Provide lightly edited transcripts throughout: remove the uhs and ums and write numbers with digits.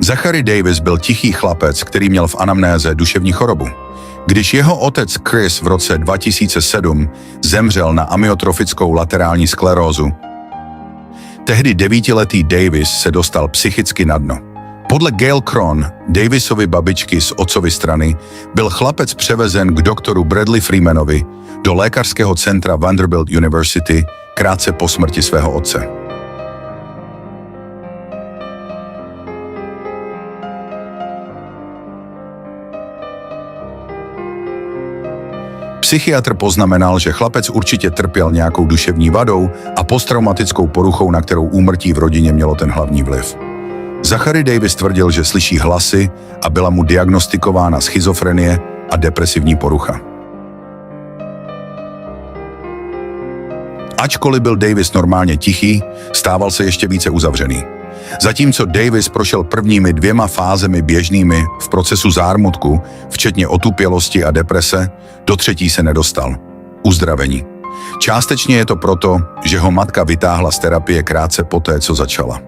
Zachary Davis byl tichý chlapec, který měl v anamnéze duševní chorobu. Když jeho otec Chris v roce 2007 zemřel na amyotrofickou laterální sklerózu, tehdy 9letý Davis se dostal psychicky na dno. Podle Gail Cron, Davisovy babičky z otcovy strany, byl chlapec převezen k doktoru Bradley Freemanovi do lékařského centra Vanderbilt University krátce po smrti svého otce. Psychiatr poznamenal, že chlapec určitě trpěl nějakou duševní vadou a posttraumatickou poruchou, na kterou úmrtí v rodině mělo ten hlavní vliv. Zachary Davis tvrdil, že slyší hlasy a byla mu diagnostikována schizofrenie a depresivní porucha. Ačkoliv byl Davis normálně tichý, stával se ještě více uzavřený. Zatímco Davis prošel prvními 2 fázemi běžnými v procesu zármutku, včetně otupělosti a deprese, do 3. se nedostal. Uzdravení. Částečně je to proto, že ho matka vytáhla z terapie krátce poté, co začala.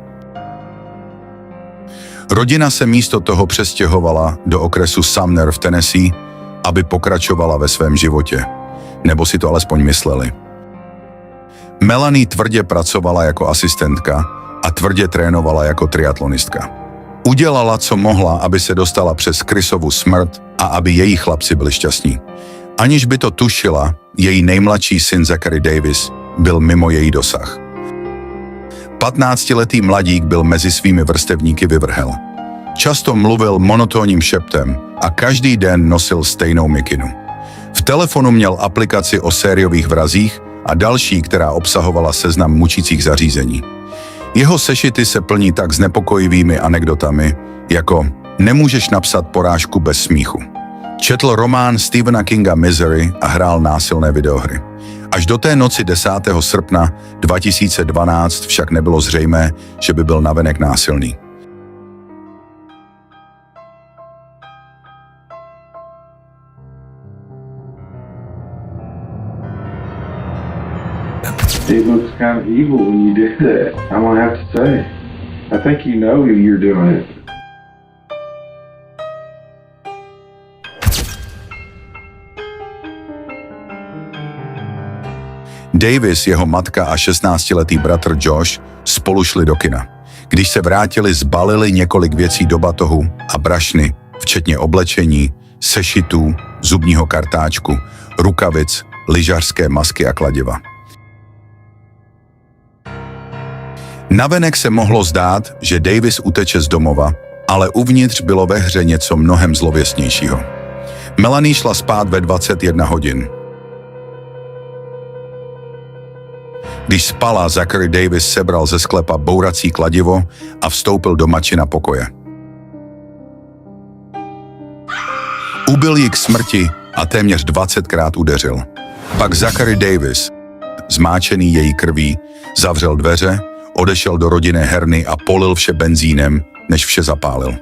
Rodina se místo toho přestěhovala do okresu Sumner v Tennessee, aby pokračovala ve svém životě. Nebo si to alespoň mysleli. Melanie tvrdě pracovala jako asistentka a tvrdě trénovala jako triatlonistka. Udělala, co mohla, aby se dostala přes Chrisovu smrt a aby její chlapci byli šťastní. Aniž by to tušila, její nejmladší syn Zachary Davis byl mimo její dosah. 15letý mladík byl mezi svými vrstevníky vyvrhel. Často mluvil monotónním šeptem a každý den nosil stejnou mikinu. V telefonu měl aplikaci o sériových vrazích a další, která obsahovala seznam mučících zařízení. Jeho sešity se plní tak znepokojivými anekdotami, jako nemůžeš napsat porážku bez smíchu. Četl román Stephena Kinga Misery a hrál násilné videohry. Až do té noci 10. srpna 2012 však nebylo zřejmé, že by byl navenek násilný. It looks kind of evil when you do that. I'm gonna have to say. I think you know you're doing it. Davis, jeho matka a 16letý bratr Josh spolu šli do kina. Když se vrátili, zbalili několik věcí do batohu a brašny, včetně oblečení, sešitů, zubního kartáčku, rukavic, lyžařské masky a kladiva. Navenek se mohlo zdát, že Davis uteče z domova, ale uvnitř bylo ve hře něco mnohem zlověstnějšího. Melanie šla spát ve 21 hodin. Když spala, Zachary Davis sebral ze sklepa bourací kladivo a vstoupil do matčina pokoje. Ubil ji k smrti a téměř 20krát udeřil. Pak Zachary Davis, zmáčený její krví, zavřel dveře, odešel do rodinné herny a polil vše benzínem, než vše zapálil.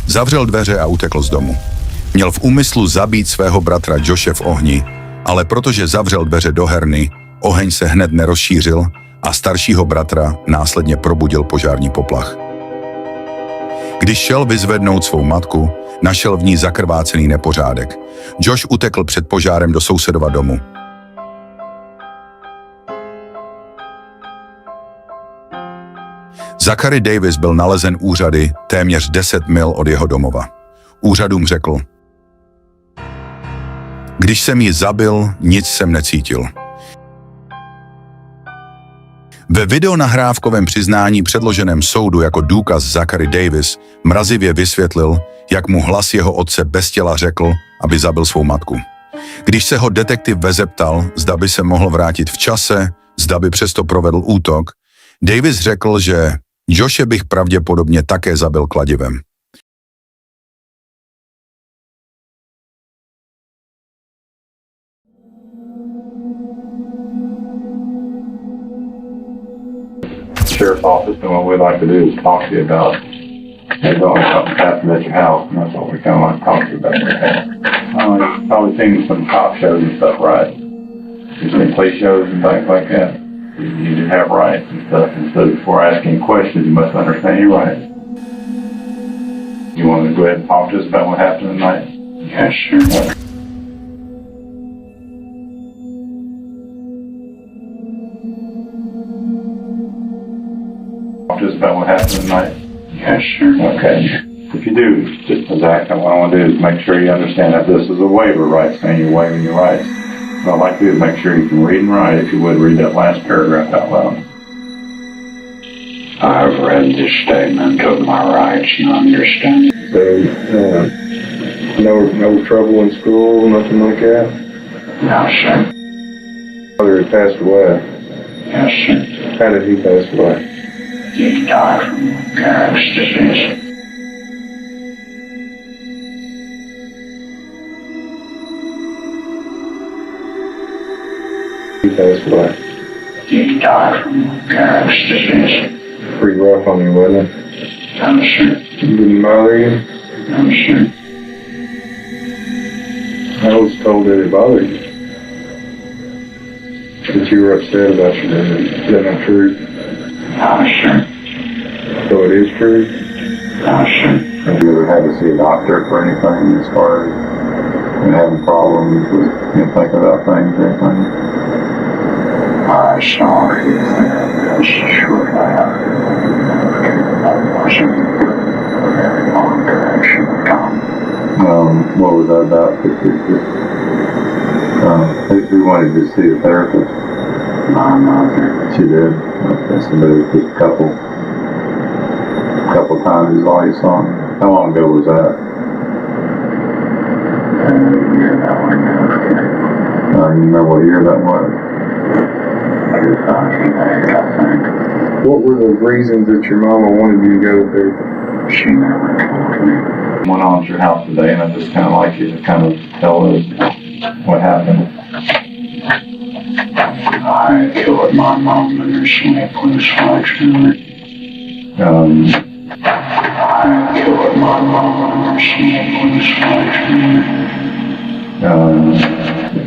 Zavřel dveře a utekl z domu. Měl v úmyslu zabít svého bratra Joshe v ohni, ale protože zavřel dveře do herny, oheň se hned nerozšířil a staršího bratra následně probudil požární poplach. Když šel vyzvednout svou matku, našel v ní zakrvácený nepořádek. Josh utekl před požárem do sousedova domu. Zachary Davis byl nalezen úřady téměř 10 mil od jeho domova. Úřadům řekl: když jsem ji zabil, nic jsem necítil. Ve videonahrávkovém přiznání předloženém soudu jako důkaz Zachary Davis mrazivě vysvětlil, jak mu hlas jeho otce bez těla řekl, aby zabil svou matku. Když se ho detektiv zeptal, zda by se mohl vrátit v čase, zda by přesto provedl útok, Davis řekl, že Joshe bych pravděpodobně také zabil kladivem. Sheriff's office, and what we'd like to do is talk to you about There's always something happened at your house, and that's what we kind of want to talk to you about. You've probably seen some cop shows and stuff, right? You've seen police shows and things like that. You do have rights and stuff, and so before asking questions, you must understand your rights. You want to go ahead and talk to us about what happened tonight? Yeah, sure. Talk to us about what happened tonight? Yeah, sure. Okay. If you do, just Zach, what I want to do is make sure you understand that this is a waiver, right? Saying you're waiving your rights. What I'd like to do is make sure you can read and write. If you would, read that last paragraph out loud. I've read this statement of my rights and understand. So, no trouble in school, nothing like that? No, sir. Father had passed away. Yes, sir. How did he pass away? He died from Garrett's disease. He passed away. He died from Garrett's disease. Pretty rough on you, wasn't it? No, sir. It didn't bother you? No, sir. I was told that it bothered you. That you were upset about your dad. Is that not true? No, sir. So it is true? No, sir. Have you ever had to see a doctor for anything as far as having problems with thinking about things or anything? I saw it. Yes, sure I have. That wasn't a very long direction to come. What was that about? Who wanted to see a therapist? My mother. She did. Okay, so there was just a couple times is all you saw him. How long ago was that? Year that we moved here. You remember what year that was? 2008, I think. What were the reasons that your mama wanted you to go to therapy? She never told me. Went on at your house today, and I'd just kind of like you to kind of tell us what happened. I killed my mom in her sleepless nights. I killed my mom in her sleepless nights.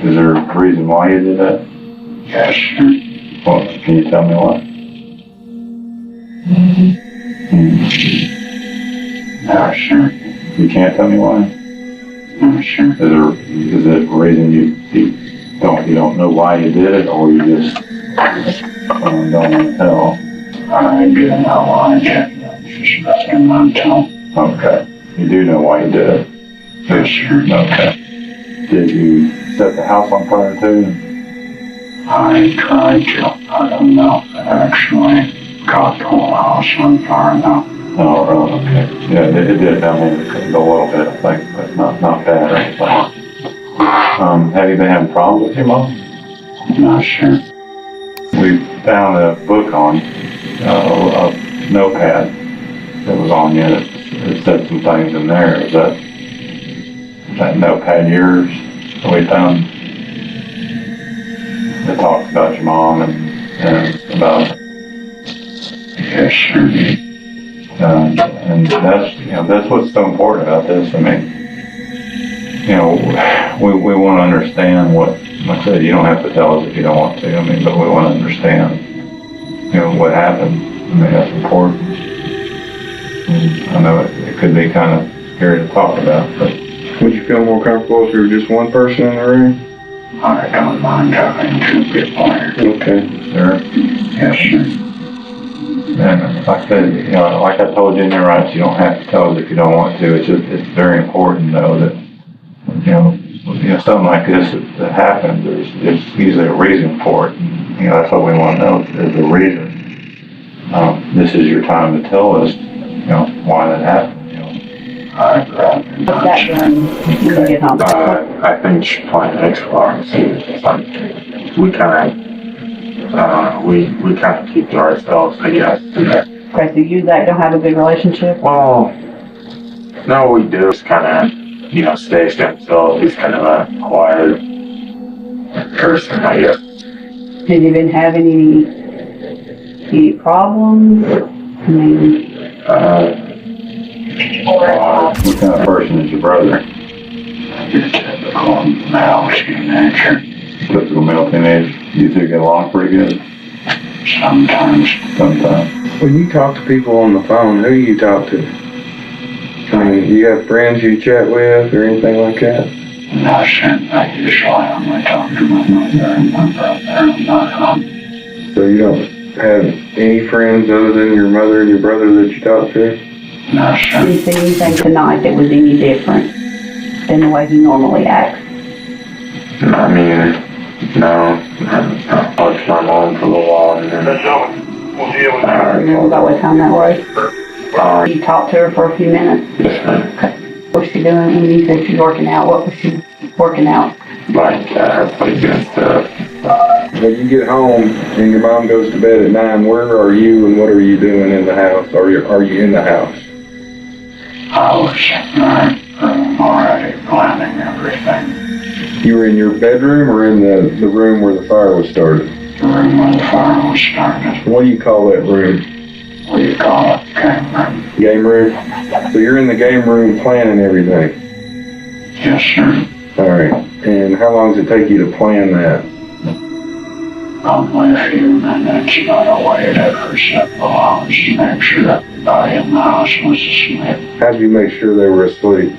Is there a reason why you did that? Yes, sir. Well, can you tell me why? No, sir. You can't tell me why? No, sir. Is it a reason you don't know why you did it, or you just don't want to tell? I do know why I did it. Just nothing to tell. Okay. You do know why you did it? Yes, sir. Okay. Did you set the house on fire too? I tried to. I don't know if it actually got the whole house on fire now. Oh, really? Okay. Yeah, it did down there a little bit, I think, but not bad or anything. Have you been having problems with your mom? No, sir. We found a book on a notepad that was on you. It said some things in there. Is that notepad yours that we found? It talks about your mom and about. Yes, sir. And that's what's so important about this. I mean, we want to understand what, like I said, you don't have to tell us if you don't want to. I mean, but we want to understand, what happened. I mean, that's important. And I know it could be kind of scary to talk about, but. Would you feel more comfortable if there were just one person in the room? I don't mind having two people here. Okay. Sure. Yes, sir. And like I said, like I told you in your rights, you don't have to tell us if you don't want to. It's very important, though, that something like this that happens. There's usually a reason for it. And, that's what we want to know. Is the reason. This is your time to tell us, why that happened. I'd rather What's not. that doing when you get home? I think she planned an exploring. We kind of keep to ourselves, I guess. Okay, so you guys don't have a good relationship? Well, no, we do. Just kind of, stays to himself. He's kind of a quiet person, I guess. Have you been having any problems? I mean, What kind of person is your brother? Your typical male teenager. Typical male teenager. You two get along pretty good? Sometimes. Sometimes. When you talk to people on the phone, who do you talk to? I mean, you have friends you chat with or anything like that? Nothing. I usually only talk to my mother and my brother and my aunt. So you don't have any friends other than your mother and your brother that you talk to? Nothing. Did you see anything tonight that was any different than the way he normally acts? I mean, no. I watched my mom for a little while and then Remember about what time that was? You talked to her for a few minutes? yes, ma'am. What was she doing when you said she's working out? What was she working out? Like, play good stuff. When you get home and your mom goes to bed at 9, where are you and what are you doing in the house? Are you in the house? I was in my room already planning everything. You were in your bedroom or in the room where the fire was started? The room where the fire was started. What do you call that room? What do you call it? Game room. Game room? So you're in the game room planning everything? Yes, sir. Alright. And how long does it take you to plan that? Only a few minutes, but I waited for several hours to make sure everybody in the house was asleep. How did you make sure they were asleep?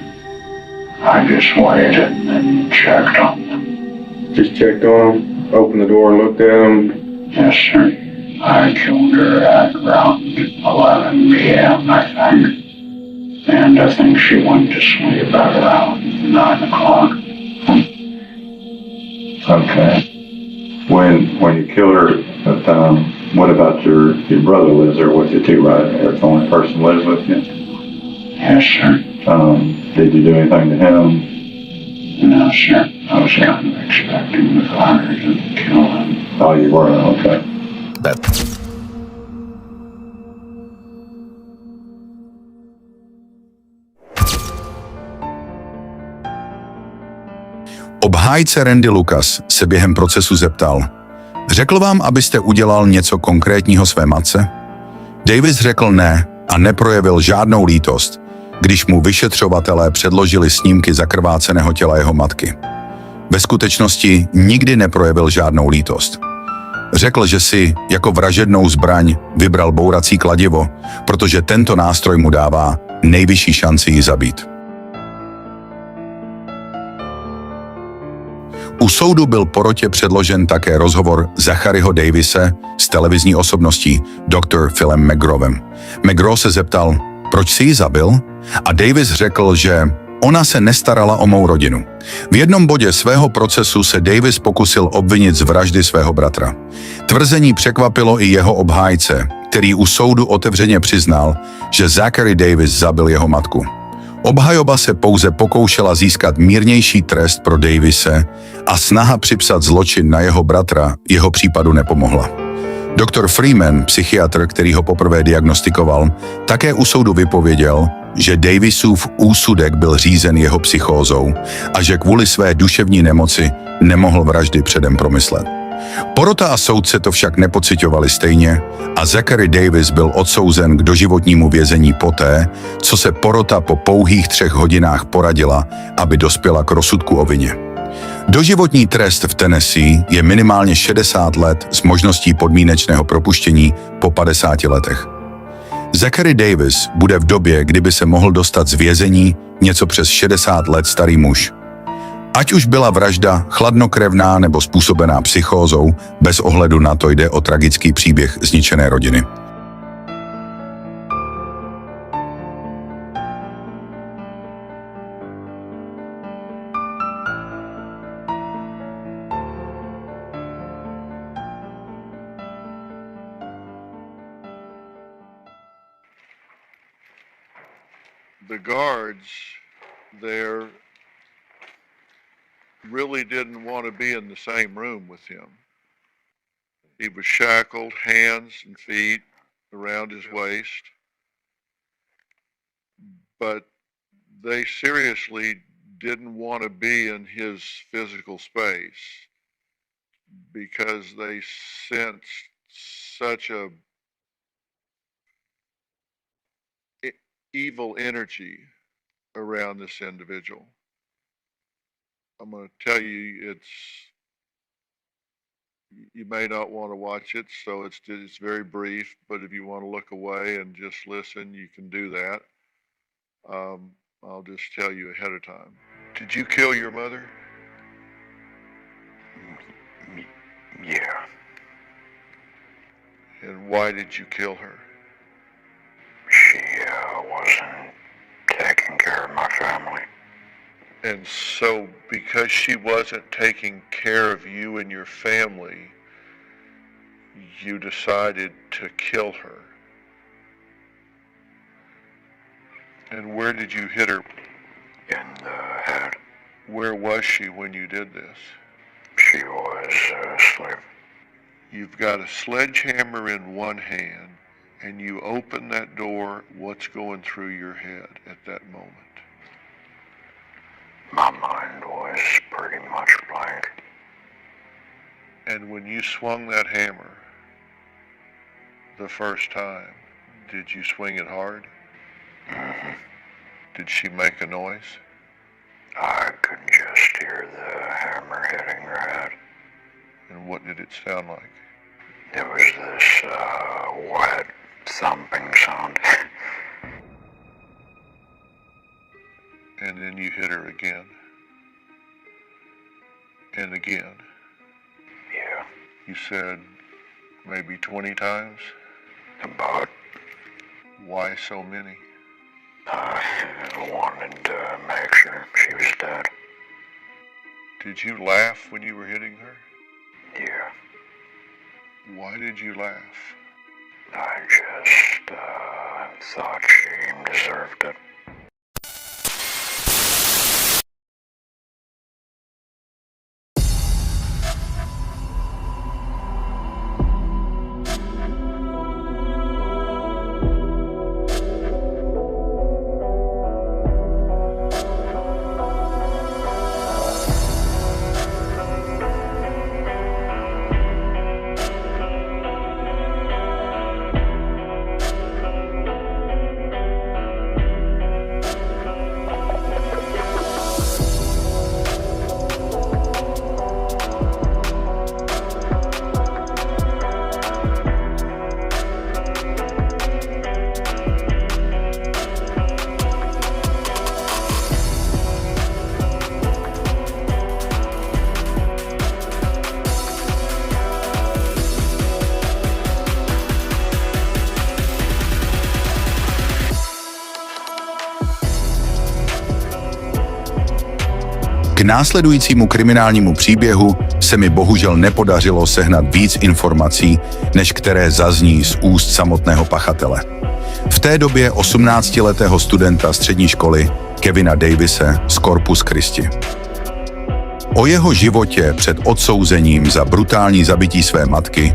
I just waited and then checked on them. Just checked on them, opened the door and looked at them? Yes, sir. I killed her at around 11 p.m., I think. And I think she went to sleep at around 9 o'clock. Okay. When you killed her, what about your brother lives there with you too, right? That's the only person lives with you? Yes, sir. Did you do anything to him? No, sir. I was kind of expecting the fire to kill him. Oh, you were? Okay. Obhájce Randy Lucas se během procesu zeptal: Řekl vám, abyste udělal něco konkrétního své matce? Davis řekl ne a neprojevil žádnou lítost, když mu vyšetřovatelé předložili snímky zakrváceného těla jeho matky. Ve skutečnosti nikdy neprojevil žádnou lítost. Řekl, že si jako vražednou zbraň vybral bourací kladivo, protože tento nástroj mu dává nejvyšší šanci ji zabít. U soudu byl porotě předložen také rozhovor Zacharyho Davise s televizní osobností Dr. Philem McGrawem. McGraw se zeptal, proč si ji zabil? A Davis řekl, že ona se nestarala o mou rodinu. V jednom bodě svého procesu se Davis pokusil obvinit z vraždy svého bratra. Tvrzení překvapilo i jeho obhájce, který u soudu otevřeně přiznal, že Zachary Davis zabil jeho matku. Obhajoba se pouze pokoušela získat mírnější trest pro Davise a snaha připsat zločin na jeho bratra jeho případu nepomohla. Doktor Freeman, psychiatr, který ho poprvé diagnostikoval, také u soudu vypověděl, že Davisův úsudek byl řízen jeho psychózou a že kvůli své duševní nemoci nemohl vraždy předem promyslet. Porota a soudce to však nepociťovali stejně a Zachary Davis byl odsouzen k doživotnímu vězení poté, co se porota po pouhých 3 hodinách poradila, aby dospěla k rozsudku o vině. Doživotní trest v Tennessee je minimálně 60 let s možností podmínečného propuštění po 50 letech. Zachary Davis bude v době, kdyby se mohl dostat z vězení něco přes 60 let starý muž. Ať už byla vražda chladnokrevná nebo způsobená psychózou, bez ohledu na to jde o tragický příběh zničené rodiny. The guards there really didn't want to be in the same room with him. He was shackled, hands and feet around his waist, but they seriously didn't want to be in his physical space because they sensed such evil energy around this individual. I'm going to tell you, you may not want to watch it, so it's very brief, but if you want to look away and just listen, you can do that. I'll just tell you ahead of time. Did you kill your mother? Yeah. And why did you kill her? She wasn't taking care of my family. And so because she wasn't taking care of you and your family, you decided to kill her. And where did you hit her? In the head. Where was she when you did this? She was asleep. You've got a sledgehammer in one hand, and you open that door. What's going through your head at that moment? My mind was pretty much blank. And when you swung that hammer the first time, did you swing it hard? Mm-hmm. Did she make a noise? I could just hear the hammer hitting her head. And what did it sound like? It was this wet, thumping sound. And then you hit her again. And again. Yeah, You said maybe 20 times? about. Why so many? I wanted to make sure she was dead. Did you laugh when you were hitting her? Yeah, Why did you laugh? I just thought she deserved it. K následujícímu kriminálnímu příběhu se mi bohužel nepodařilo sehnat víc informací, než které zazní z úst samotného pachatele. V té době 18letého studenta střední školy Kevina Davise z Corpus Christi. O jeho životě před odsouzením za brutální zabití své matky,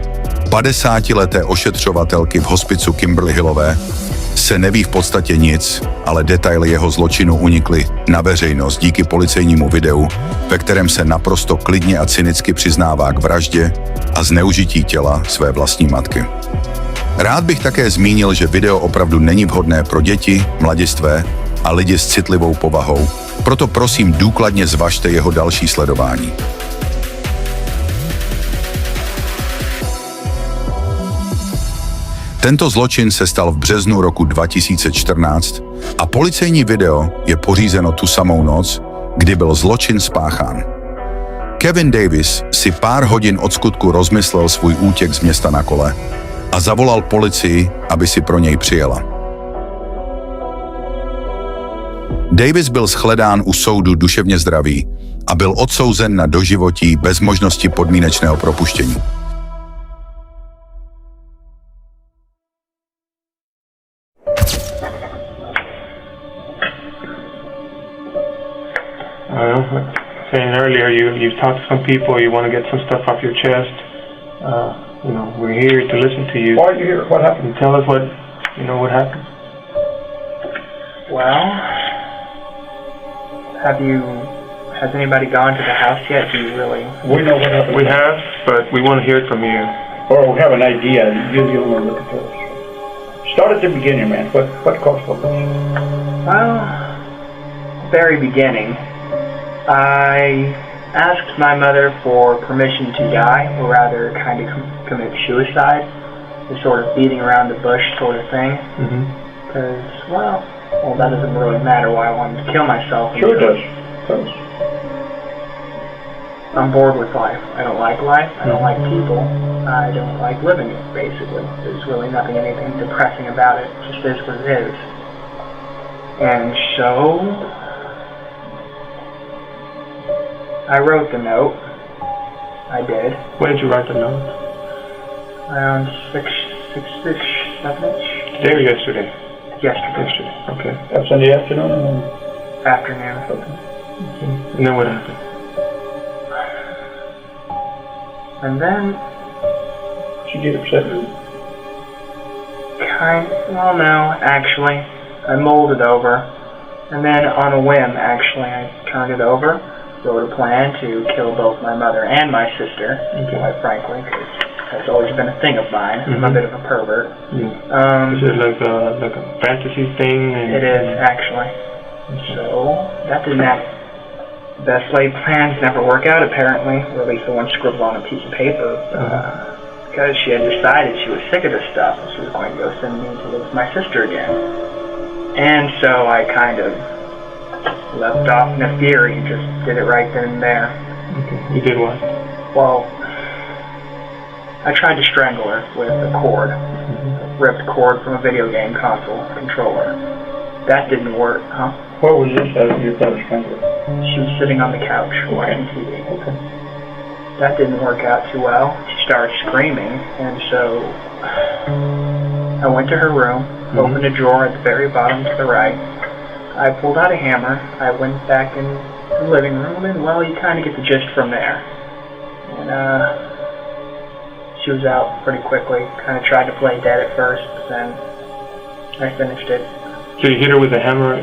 50leté ošetřovatelky v hospicu Kimberly Hillové, se neví v podstatě nic, ale detaily jeho zločinu unikly na veřejnost díky policejnímu videu, ve kterém se naprosto klidně a cynicky přiznává k vraždě a zneužití těla své vlastní matky. Rád bych také zmínil, že video opravdu není vhodné pro děti, mladistvé a lidi s citlivou povahou, proto prosím důkladně zvažte jeho další sledování. Tento zločin se stal v březnu roku 2014 a policejní video je pořízeno tu samou noc, kdy byl zločin spáchán. Kevin Davis si pár hodin od skutku rozmyslel svůj útěk z města na kole a zavolal policii, aby si pro něj přijela. Davis byl shledán u soudu duševně zdravý a byl odsouzen na doživotí bez možnosti podmínečného propuštění. Like saying earlier, you've talked to some people, you want to get some stuff off your chest. We're here to listen to you. Why are you here? What happened? And tell us what happened. Well, has anybody gone to the house yet? Do you really? We know what happened. We have, but we want to hear it from you. Or we have an idea. You're the only one that can tell us. Start at the beginning, man. What caused all this? Well, very beginning, I asked my mother for permission to die, or rather kind of commit suicide, the sort of beating around the bush sort of thing. Because, well, that doesn't really matter why I wanted to kill myself. Sure it does. I'm bored with life. I don't like life. I don't like people. I don't like living it, basically. There's really anything depressing about it. It just is what it is. And so I wrote the note. I did. When did you write the note? Around 6-ish, 7-ish. Today or yesterday? Yesterday. Okay. That's in the afternoon? Afternoon. Okay. And then what happened? And then... Did you get upset with it? Well, no, actually. I mulled it over. And then on a whim, actually, I turned it over. Wrote a plan to kill both my mother and my sister, quite frankly, because that's always been a thing of mine. I'm a bit of a pervert. Is it like a fantasy thing? It is, actually. So, that didn't happen. Best laid plans never work out, apparently, or at least the one scribbled on a piece of paper, because she had decided she was sick of this stuff, and she was going to go send me to live with my sister again. And so I kind of left off in a fury and just did it right then and there. Okay. You did what? Well, I tried to strangle her with a cord, a ripped cord from a video game console controller. That didn't work, huh? What was this as you tried to strangle her? She was sitting on the couch watching TV. Okay. That didn't work out too well. She started screaming, and so I went to her room, opened a drawer at the very bottom to the right. I pulled out a hammer. I went back in the living room, and well, you kind of get the gist from there. And she was out pretty quickly. Kind of tried to play dead at first, but then I finished it. So you hit her with a hammer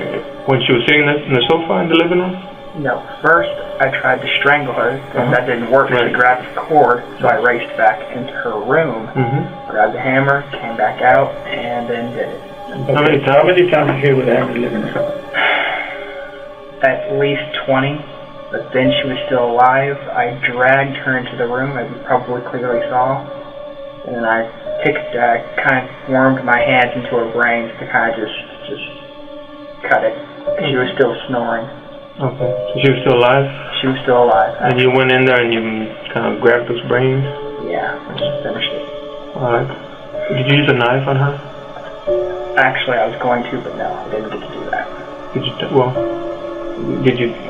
when she was sitting in the sofa in the living room? No, first I tried to strangle her, but that didn't work. She grabbed the cord, so I raced back into her room, grabbed the hammer, came back out, and then did it. How many times did you hit her with a hammer in the living room? At least 20, but then she was still alive. I dragged her into the room, as you probably clearly saw, and then I kind of wormed my hands into her brains to kind of just cut it. She was still snoring. Okay. So she was still alive? She was still alive. And you went in there and you kind of grabbed those brains? Yeah, I just finished it. Alright. Did you use a knife on her? Actually, I was going to, but no, I didn't get to do that. I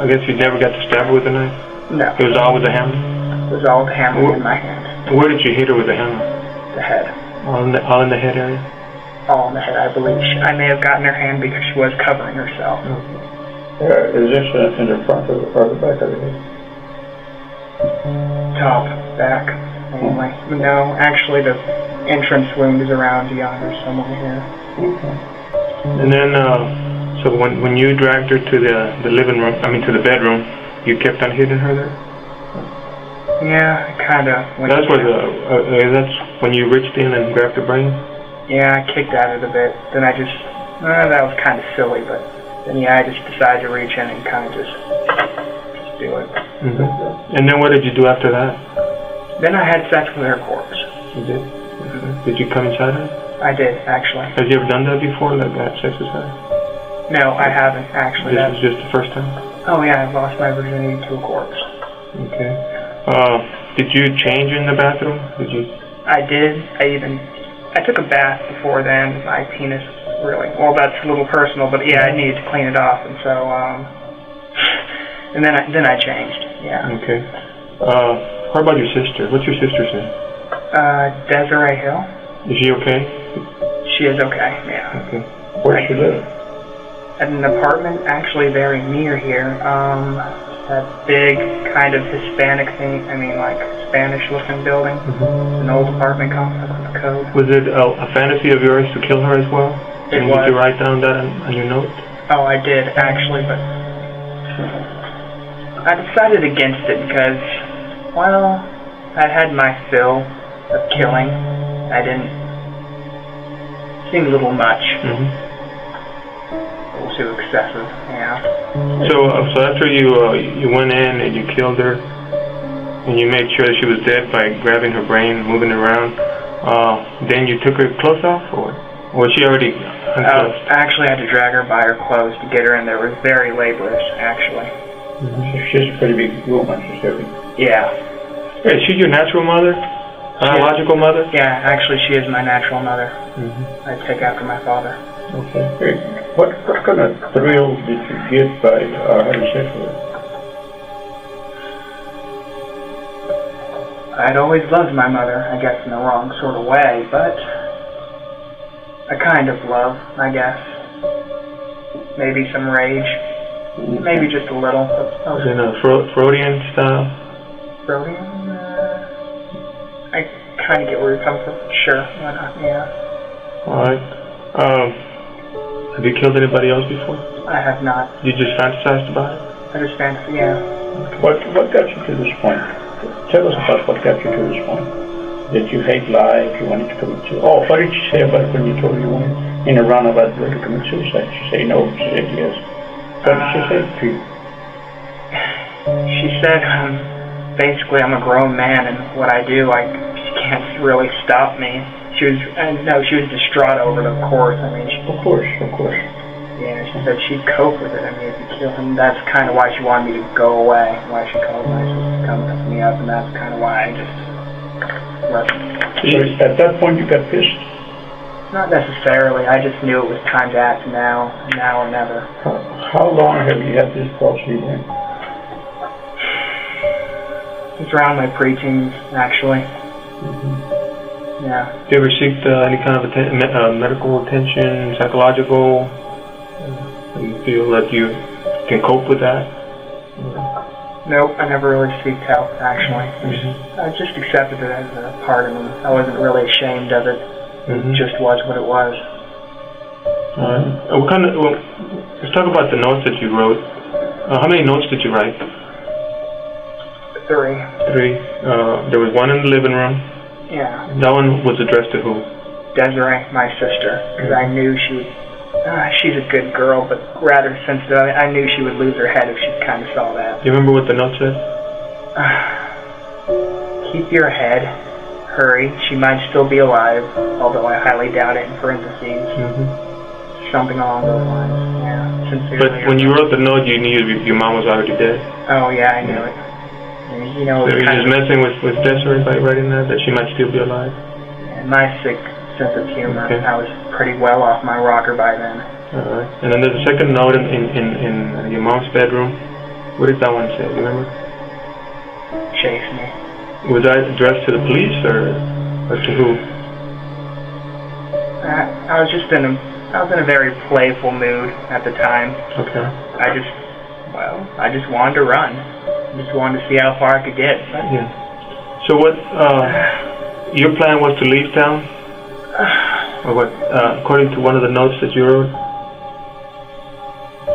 guess you never got to stab her with a knife? No. It was all with a hammer? It was all with a hammer in my hand. Where did you hit her with the hammer? The head. All in the head area? All in the head, I believe. I may have gotten her hand because she was covering herself. Okay. Is this in the front or the back of the head? Top, back, mainly. No, actually the entrance wound is around yonder somewhere here. Okay. And then, so when you dragged her to the living room, to the bedroom, you kept on hitting her there? Yeah, kind of. That's where that's when you reached in and grabbed the brain? Yeah, I kicked at it a bit. Then I just, that was kind of silly, but then I just decided to reach in and kind of just do it. And then what did you do after that? Then I had sex with her corpse. You did? Did you come inside her? I did, actually. Have you ever done that before, like had sex with her? No, I haven't, actually. This was just the first time? Oh yeah, I lost my virginity to a corpse. Okay. Did you change in the bathroom? Did you? I did. I took a bath before then. My penis really, well, that's a little personal, but yeah, I needed to clean it off, and so, and then I changed, yeah. Okay. How about your sister? What's your sister's name? Desiree Hill. Is she okay? She is okay, yeah. Okay. Where does she live? At an apartment actually very near here. That big kind of Hispanic thing, like Spanish-looking building. An old apartment complex with a code. Was it a fantasy of yours to kill her as well? It was. Did you write down that on your note? Oh, I did, actually, but I decided against it because, well, I'd had my fill of killing. I didn't seemed a little much. Mm-hmm. A little too excessive, yeah. So after you went in and you killed her, and you made sure that she was dead by grabbing her brain, moving her around, then you took her clothes off, or was she already unclothed? I actually had to drag her by her clothes to get her in there. It was very laborious, actually. So she's a pretty big woman, she's heavy. Yeah. Hey, is she your natural mother? Biological mother? Yeah, actually she is my natural mother. Mm-hmm. I take after my father. Okay. Hey, what kind of thrill did you get by having sex with her? I'd always loved my mother, I guess in the wrong sort of way, but a kind of love, I guess. Maybe some rage. Maybe just a little. Was it a Freudian style? Freudian? I kind of get where you come from. Sure, why not? Yeah. Alright. Have you killed anybody else before? I have not. You just fantasized about it? I just fancy, yeah. What got you to this point? Tell us about what got you to this point. That you hate life, you wanted to commit suicide. Oh, what did you say about when you told her you wanted in a roundabout way to commit suicide? She said no, she said yes. What did she say to you? She said, basically I'm a grown man and what I do, she can't really stop me. She was distraught over it, of course. I mean, Of course. Yeah, she said she'd cope with it. I mean, if you kill him, that's kind of why she wanted me to go away. Why she called my sister to come pick me up, and that's kind of why I just left. So at that point you got pissed? Not necessarily. I just knew it was time to act now or never. How long have you had this thought sleeping? It's around my preteens, actually. Mm-hmm. Yeah. Do you ever seek any kind of medical attention, psychological? Do you feel that you can cope with that? Nope, I never really seeked help, actually. I just accepted it as a part of me. I wasn't really ashamed of it. It just was what it was. Let's talk about the notes that you wrote. How many notes did you write? 3. 3. There was one in the living room. Yeah. That one was addressed to who? Desiree, my sister, because I knew she would. She's a good girl, but rather sensitive. I knew she would lose her head if she kind of saw that. Do you remember what the note said? Keep your head. Hurry. She might still be alive, although I highly doubt it in parentheses. Something along those lines, yeah. Sincerely. But when you wrote the note, you knew your mom was already dead? Oh, yeah, I knew it. You know, so you were just messing with Desiree by writing that she might still be alive? And my sick sense of humor, I was pretty well off my rocker by then. Alright. And then there's a second note in your mom's bedroom. What did that one say? Do you remember? Chase me. Was that addressed to the police or to who? I was in a very playful mood at the time. Okay. I just wanted to run. Just wanted to see how far I could get. Yeah. So what, your plan was to leave town? Or what, according to one of the notes that you wrote?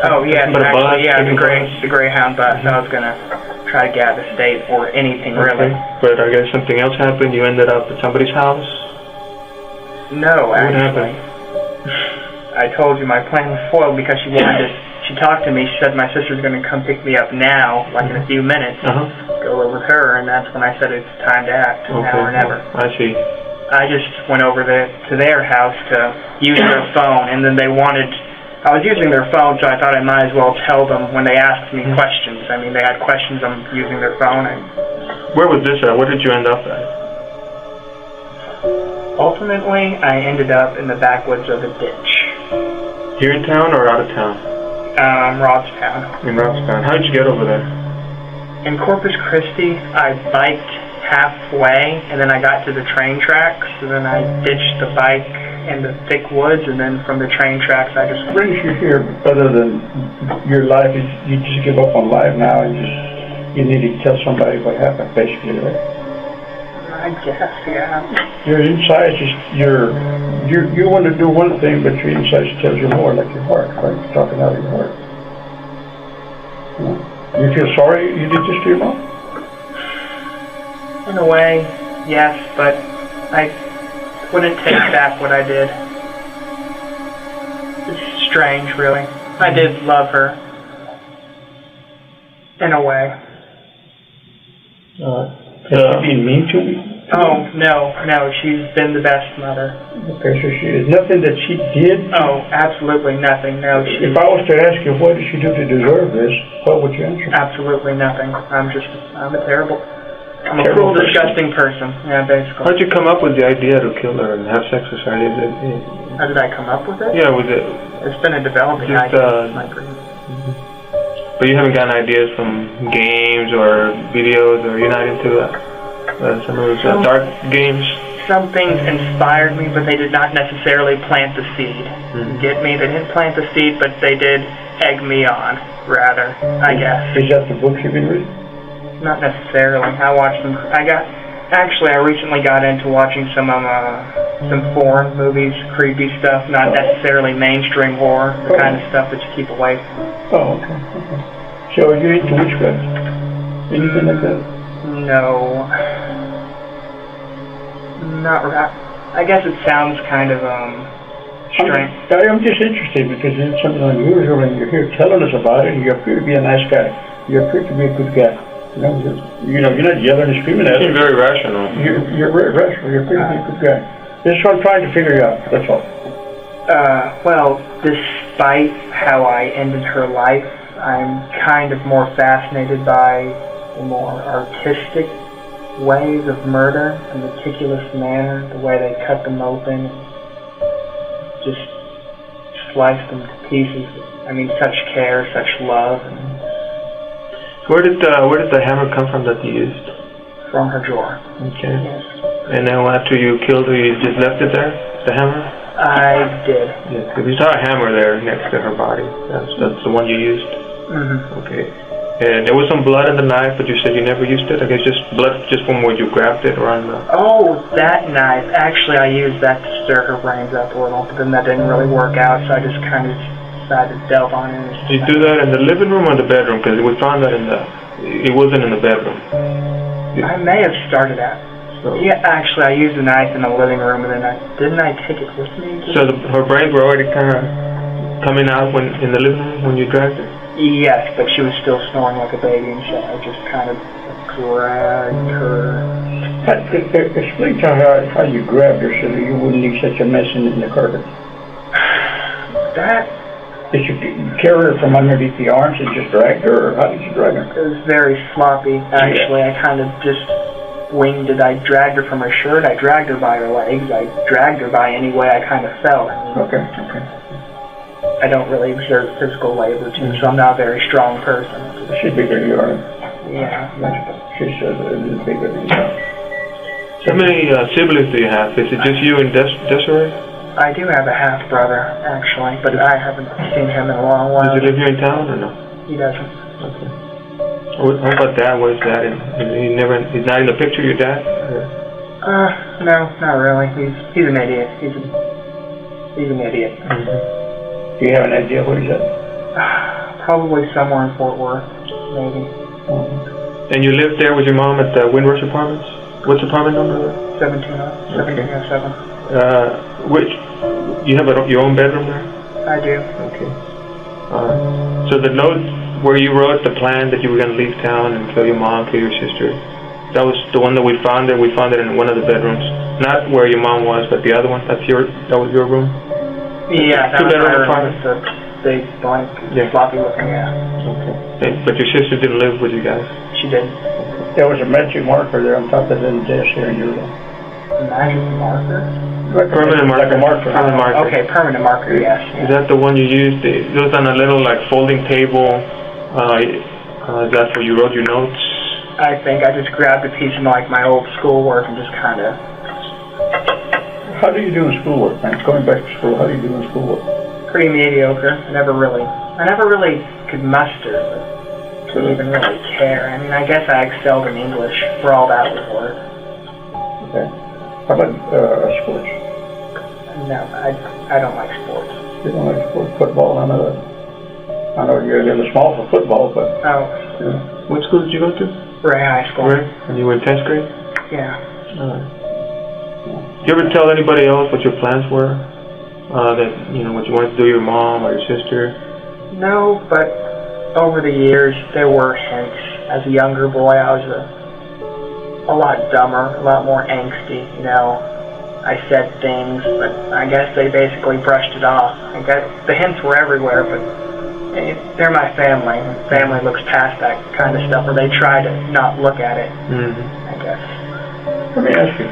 Oh, yeah, actually, the Greyhound bus. I was going to try to get out of the state or anything, really. But I guess something else happened. You ended up at somebody's house? No, actually. What happened? I told you my plan was foiled because she talked to me. She said my sister's going to come pick me up now, like in a few minutes. Go live with her, and that's when I said it's time to act, now or never. I see. I just went over to their house to use their phone, and then I was using their phone, so I thought I might as well tell them when they asked me questions. I mean, they had questions on using their phone. Where was this at? Where did you end up at? Ultimately, I ended up in the backwoods of a ditch. Here in town or out of town? Robstown. In Robstown. How did you get over there? In Corpus Christi, I biked halfway, and then I got to the train tracks, and then I ditched the bike in the thick woods, and then from the train tracks, I just... What brings you here, other than your life, you just give up on life now, and you need to tell somebody what happened, basically, right? I guess, yeah. Your inside you want to do one thing, but your inside tells you more, like your heart, right? You're talking out of your heart. You feel sorry you did this to your mom? In a way, yes, but I wouldn't take back what I did. strange, really. I did love her. In a way. Has she been mean to me? Oh, no, she's been the best mother. Okay, so she is nothing that she did? Oh, absolutely nothing, no. If I was to ask you, what did she do to deserve this, what would you answer? Absolutely nothing. I'm a terrible, I'm a cruel, disgusting person. Yeah, basically. How'd you come up with the idea to kill her and have sex with her? How did I come up with it? Yeah, was it? It's been a developing idea. My brain. But you haven't gotten ideas from games or videos, or you're not into some of those dark games? Some things inspired me, but they did not necessarily plant the seed. Get me? They didn't plant the seed, but they did egg me on, rather, I guess. Is that the books you've been reading? Not necessarily. I watched them. I recently got into watching some foreign movies, creepy stuff, not necessarily mainstream horror, the kind of stuff that you keep away from. Oh, okay. So are you into witchcraft? Anything like that? No. Not right. I guess it sounds kind of, strange. I'm just interested because it's something unusual and you're here telling us about it and you appear to be a nice guy. You appear to be a good guy. You're not yelling and screaming at us. You're very rational. You're very rational. You're a pretty good guy. This is what I'm trying to figure out, that's all. Well, despite how I ended her life, I'm kind of more fascinated by the more artistic ways of murder, the meticulous manner, the way they cut them open, just slice them to pieces. I mean, such care, such love. And where did the hammer come from that you used? From her drawer. Okay. Yes. And then after you killed her, you just left it there, the hammer? I did. Yeah, because you saw a hammer there next to her body. That's the one you used? Mm-hmm. Okay. And there was some blood in the knife, but you said you never used it? I guess just blood just from where you grabbed it or on the... Oh, that knife. Actually, I used that to stir her brains up a little, but then that didn't really work out, so I just kind of decided to delve on it. Did you do that in the living room or the bedroom? Because we found that it wasn't in the bedroom. I may have started out. So. Yeah, actually, I used the knife in the living room, and then didn't I take it with me? So her brains were already kind of coming out in the living room when you dragged her? Yes, but she was still snoring like a baby, and so I just kind of dragged her. Explain to her how you grabbed her so that you wouldn't leave such a mess in the carpet. Did you carry her from underneath the arms and just drag her, or how did you drag her? It was very sloppy, actually. I kind of just winged it. I dragged her from her shirt, I dragged her by her legs, I dragged her by any way I kind of felt. Okay. I don't really exert physical labor too, so I'm not a very strong person. She's bigger than you are. Yeah. She's bigger than you are. How many siblings do you have? Is it just you and Desiree? I do have a half-brother, actually, but I haven't seen him in a long while. Does he live here in town or no? He doesn't. Okay. How about Dad? Where's Dad? He's not in the picture, your dad? No, not really. He's an idiot. He's an idiot. Mm-hmm. Do you have an idea where he's at? Probably somewhere in Fort Worth, maybe. And you lived there with your mom at the Windrush Apartments? What's apartment number? 1707. You have your own bedroom there? I do. Okay. So the note where you wrote the plan that you were going to leave town and kill your mom, kill your sister, that was the one that we found there. We found it in one of the bedrooms. Not where your mom was, but the other one. That was your room? Yeah, that was my room. It's a big, blank, floppy looking, Okay. But your sister didn't live with you guys? She did. There was a magic marker there on top of the desk here in your room. A magic marker? Permanent marker. Like a marker. Permanent marker. Okay, permanent marker, yes. Is that the one you used? It was on a little folding table. Is that where you wrote your notes? I think I just grabbed a piece of my old schoolwork and just kind of... How do you do in schoolwork, man? Going back to school, how do you do in schoolwork? Pretty mediocre. I never really could muster to even really care. I mean, I guess I excelled in English for all that was worth. Okay. How about sports? No, I don't like sports. You don't like sports? Football? I know you're a little small for football, but... Oh. Yeah. What school did you go to? Ray High School. Ray? And you were in 10th grade? Yeah. All right. Did you ever tell anybody else what your plans were? That, you know, what you wanted to do to your mom or your sister? No, but over the years, there were hints. As a younger boy, I was a lot dumber, a lot more angsty, you know. I said things, but I guess they basically brushed it off. I guess the hints were everywhere, but they're my family. Family looks past that kind of stuff, or they try to not look at it, I guess. Let me ask you.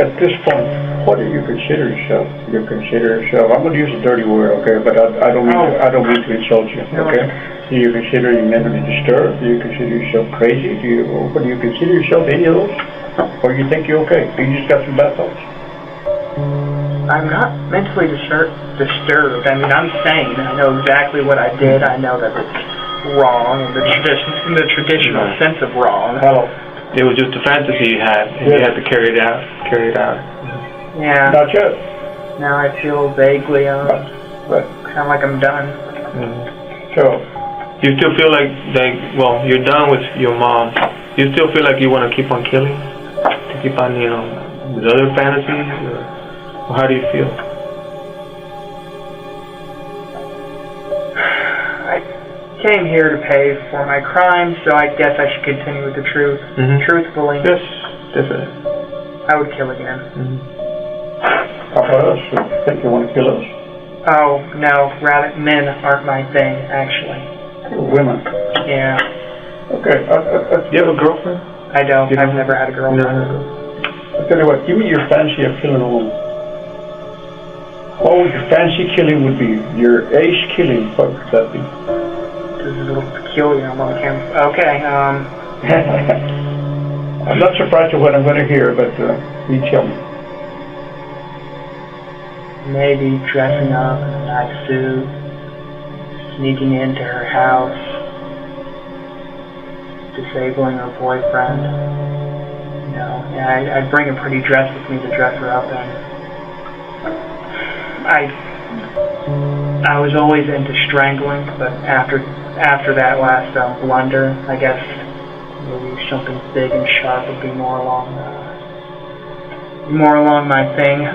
At this point, what do you consider yourself? You consider yourself, I'm going to use a dirty word, okay, but I don't mean to insult you, okay? Do you consider you mentally disturbed? Do you consider yourself crazy? Do you consider yourself any of those? Or you think you're okay? You just got some bad thoughts? I'm not mentally disturbed. I mean, I'm sane. I know exactly what I did. I know that it's wrong in the traditional sense of wrong. Hello. It was just a fantasy you had, and you had to carry it out. Yeah. Not yet. Now I feel vaguely, kind of like I'm done. So, you still feel like, well, you're done with your mom. You still feel like you want to keep on killing? To keep on, you know, with other fantasies? Or how do you feel? I came here to pay for my crimes, so I guess I should continue with the truth. Truthfully. Yes, definitely. I would kill again. how about us? You think you want to kill us? Oh, no, rather, men aren't my thing, actually. Women. Yeah. Okay. Do you have a girlfriend? I don't. I've never had a girlfriend. No. I'll tell you what, give me your fancy of killing a woman. Oh, your fancy killing would be, your ace killing, what would that be? This is a little peculiar. I'm on camera. Okay, I'm not surprised at what I'm going to hear, but you tell me. maybe dressing up in a nice suit, sneaking into her house, disabling her boyfriend. You know, yeah, I'd bring a pretty dress with me to dress her up in. I was always into strangling, but after that last blunder, I guess maybe something big and sharp would be more along my thing.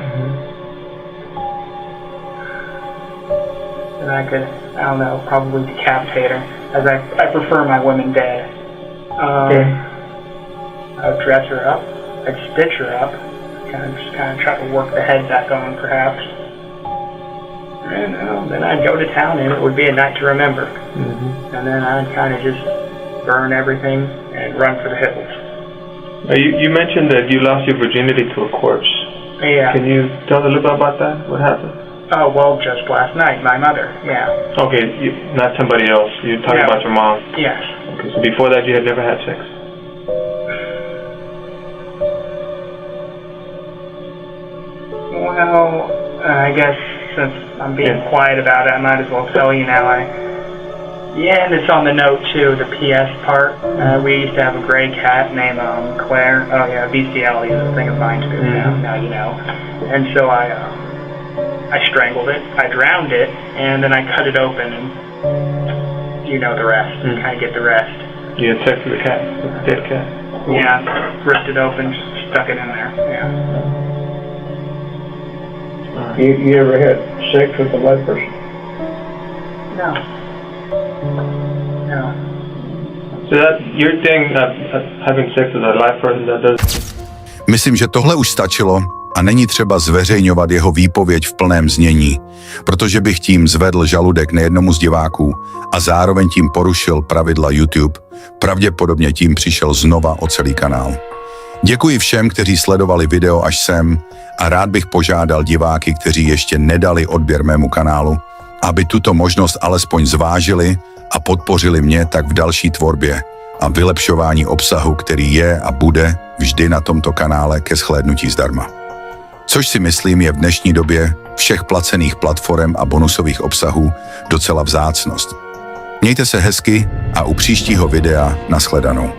And I could, I don't know, probably decapitate her, as I prefer my women dead. I would dress her up, I'd stitch her up, kind of try to work the head back on, perhaps. And then I'd go to town, and it would be a night to remember. And then I'd kind of just burn everything and run for the hills. You mentioned that you lost your virginity to a corpse. Yeah. Can you tell a little bit about that? What happened? Oh, well, just last night, my mother, yeah. Okay, not somebody else. You're talking about your mom. Yes. Okay, so before that you had never had sex? Well, I guess since I'm being quiet about it, I might as well tell you now. And it's on the note too, the PS part. We used to have a gray cat named Claire. Oh yeah, bestiality is a thing of mine too. Now you know. And so I strangled it, I drowned it, and then I cut it open, and you know the rest. Kind of get the rest. You had sex with a cat, with a dead cat? Yeah, ripped it open, stuck it in there. Yeah. You ever had sex with a live person? No. No. So that your thing, having sex with a live person, that does. Myslím, že tohle už stačilo a není třeba zveřejňovat jeho výpověď v plném znění, protože bych tím zvedl žaludek nejednomu z diváků a zároveň tím porušil pravidla YouTube. Pravděpodobně tím přišel znova o celý kanál. Děkuji všem, kteří sledovali video až sem a rád bych požádal diváky, kteří ještě nedali odběr mému kanálu, aby tuto možnost alespoň zvážili a podpořili mě tak v další tvorbě a vylepšování obsahu, který je a bude vždy na tomto kanále ke shlédnutí zdarma. Což si myslím je v dnešní době všech placených platform a bonusových obsahů docela vzácnost. Mějte se hezky a u příštího videa nashledanou.